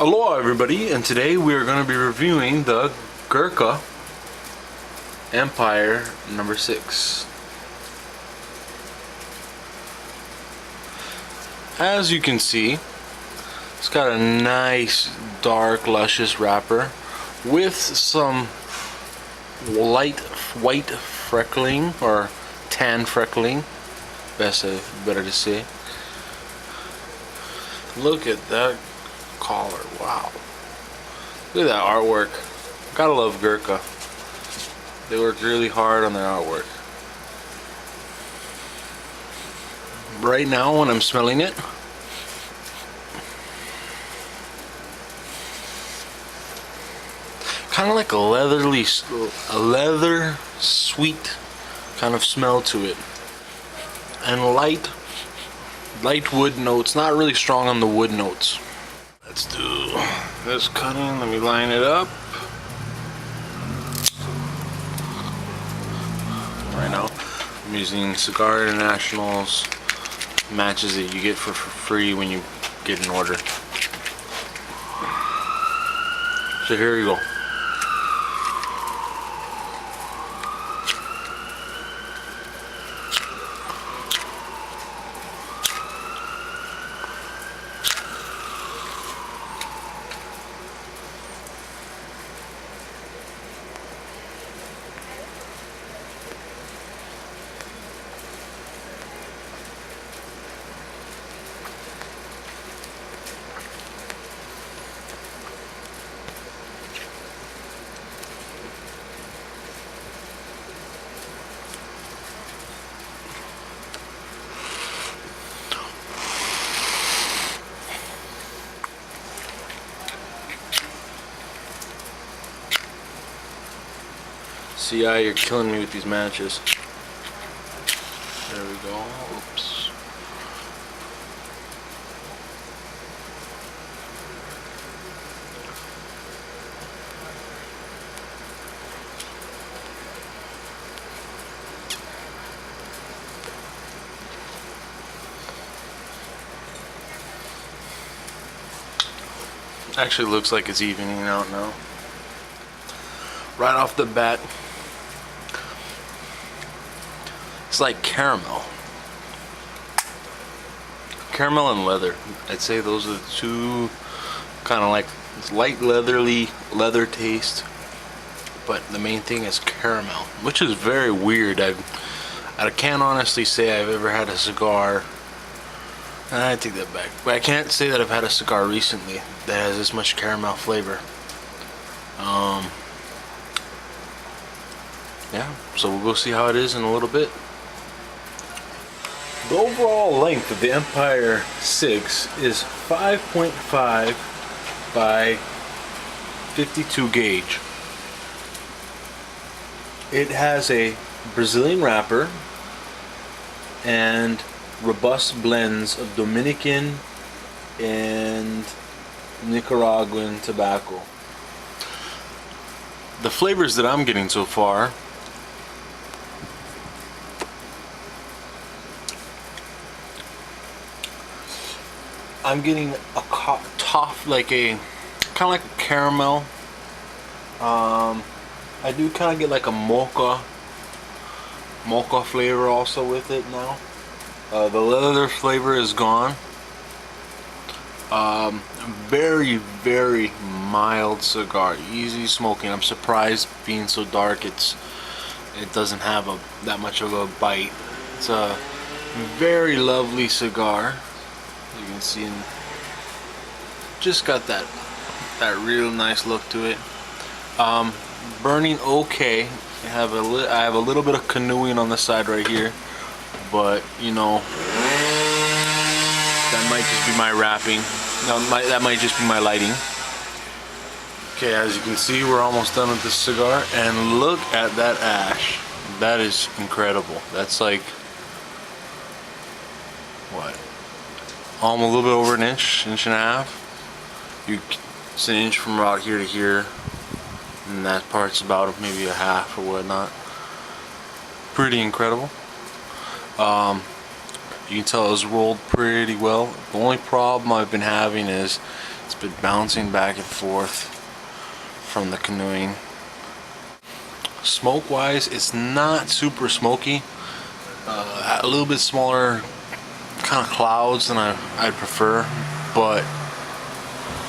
Aloha everybody, and today we are going to be reviewing the Gurkha Empire number 6. As you can see, it's got a nice dark luscious wrapper with some light white freckling or tan freckling, better to say. Look at that collar, wow. Look at that artwork. Gotta love Gurkha. They work really hard on their artwork. Right now when I'm smelling it, kind of like a leather sweet kind of smell to it, and light wood notes, not really strong on the wood notes. Let's do this cutting. Let me line it up. Right now I'm using Cigar International's matches that you get for free when you get an order. So here you go. See, you're killing me with these matches. There we go. Oops. Actually looks like it's evening out now. Right off the bat, it's like caramel and leather. I'd say those are the two, kind of like light leather taste, but the main thing is caramel, which is very weird. I can't honestly say I've ever had a cigar, I take that back, but I can't say that I've had a cigar recently that has this much caramel flavor. Yeah, so we'll go see how it is in a little bit. The overall length of the Empire 6 is 5.5 by 52 gauge. It has a Brazilian wrapper and robust blends of Dominican and Nicaraguan tobacco. The flavors that I'm getting so far, I'm getting a like a kind of like a caramel. I do kind of get like a mocha flavor also with it now. The leather flavor is gone. Very mild cigar, easy smoking. I'm surprised being so dark it doesn't have that much of a bite. It's a very lovely cigar. You can see, just got that real nice look to it. Burning okay. I have a little bit of canoeing on the side right here, but you know, that might just be my wrapping. That might just be my lighting. Okay, as you can see, we're almost done with this cigar, and look at that ash. That is incredible. That's like what? A little bit over an inch and a half. It's an inch from about here to here, and that part's about maybe a half or whatnot. Pretty incredible. You can tell it's rolled pretty well. The only problem I've been having is it's been bouncing back and forth from the canoeing. Smoke wise, it's not super smoky. A little bit smaller kind of clouds than I'd prefer, but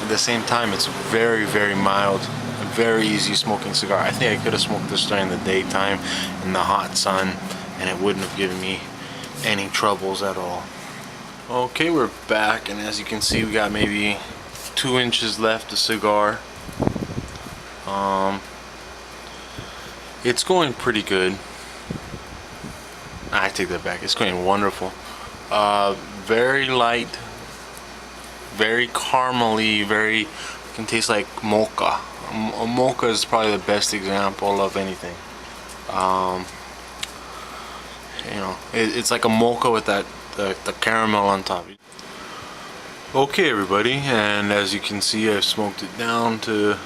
at the same time it's very, very mild. A very easy smoking cigar. I think I could have smoked this during the daytime in the hot sun and it wouldn't have given me any troubles at all. Okay, we're back, and as you can see we got maybe 2 inches left of cigar. It's going pretty good. I take that back, it's going wonderful. Very light, very caramely, very, can taste like mocha. Mocha is probably the best example of anything. You know, it's like a mocha with that the caramel on top. Okay everybody, and as you can see I've smoked it down to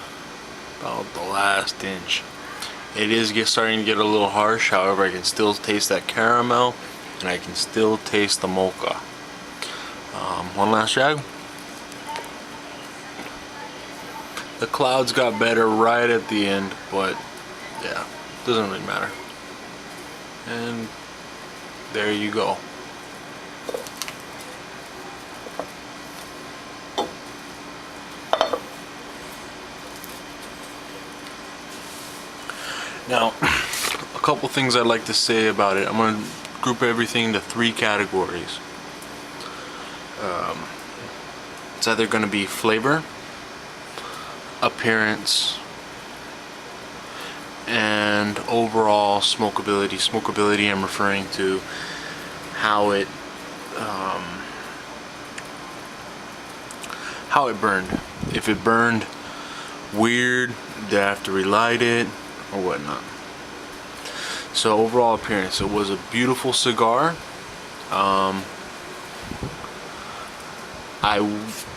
about the last inch. It is starting to get a little harsh, however I can still taste that caramel and I can still taste the mocha. One last drag. The clouds got better right at the end, but yeah, doesn't really matter. And there you go. Now, a couple things I'd like to say about it. I'm going to group everything into 3 categories. It's either going to be flavor, appearance, and overall smokability. Smokability, I'm referring to how it burned. If it burned weird, did I have to relight it or whatnot. So overall appearance, it was a beautiful cigar.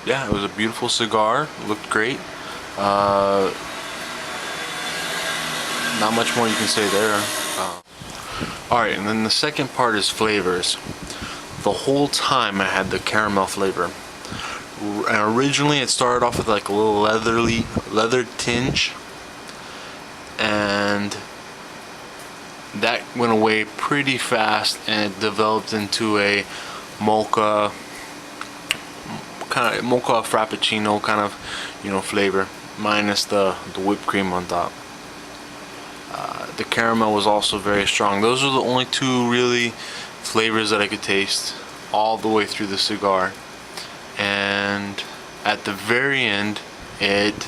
Yeah, it was a beautiful cigar. It looked great. Not much more you can say there. Alright, and then the second part is flavors. The whole time I had the caramel flavor. And originally it started off with like a little leather tinge, and that went away pretty fast and it developed into a mocha, kind of mocha frappuccino kind of, you know, flavor, minus the whipped cream on top. The caramel was also very strong. Those are the only 2 really flavors that I could taste all the way through the cigar. And at the very end it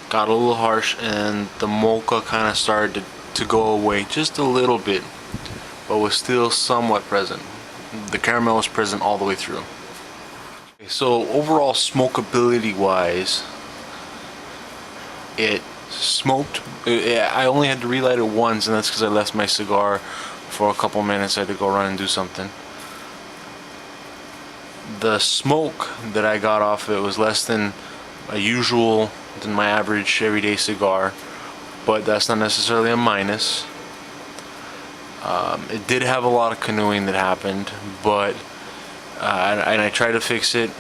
got a little harsh and the mocha kind of started to go away just a little bit, but was still somewhat present. The caramel was present all the way through. So overall smokability wise, it smoked. I only had to relight it once, and that's because I left my cigar for a couple minutes. I had to go run and do something. The smoke that I got off it was less than my average everyday cigar, but that's not necessarily a minus. It did have a lot of canoeing that happened, but and I tried to fix it,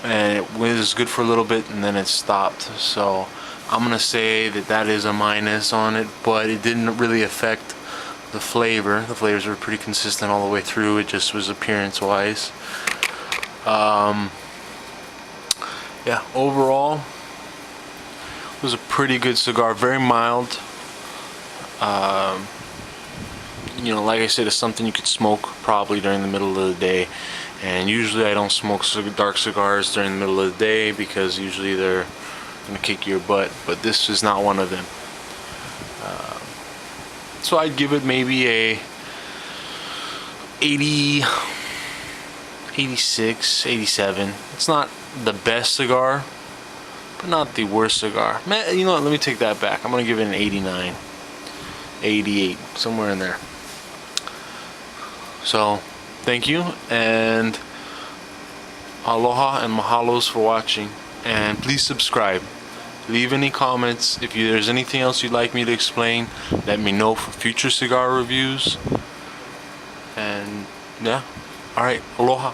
and it was good for a little bit and then it stopped. So I'm gonna say that is a minus on it, but it didn't really affect the flavor. The flavors were pretty consistent all the way through. It just was appearance wise. Yeah, overall it was a pretty good cigar, very mild. You know, like I said, it's something you could smoke probably during the middle of the day, and usually I don't smoke dark cigars during the middle of the day because usually they're gonna kick your butt, but this is not one of them. So I'd give it maybe a 80, 86, 87. It's not the best cigar, but not the worst cigar. Man, you know what, let me take that back. I'm gonna give it an 89, 88, somewhere in there. So thank you, and aloha and mahalos for watching, and please subscribe. Leave any comments. If there's anything else you'd like me to explain, let me know for future cigar reviews. And yeah, All right, aloha.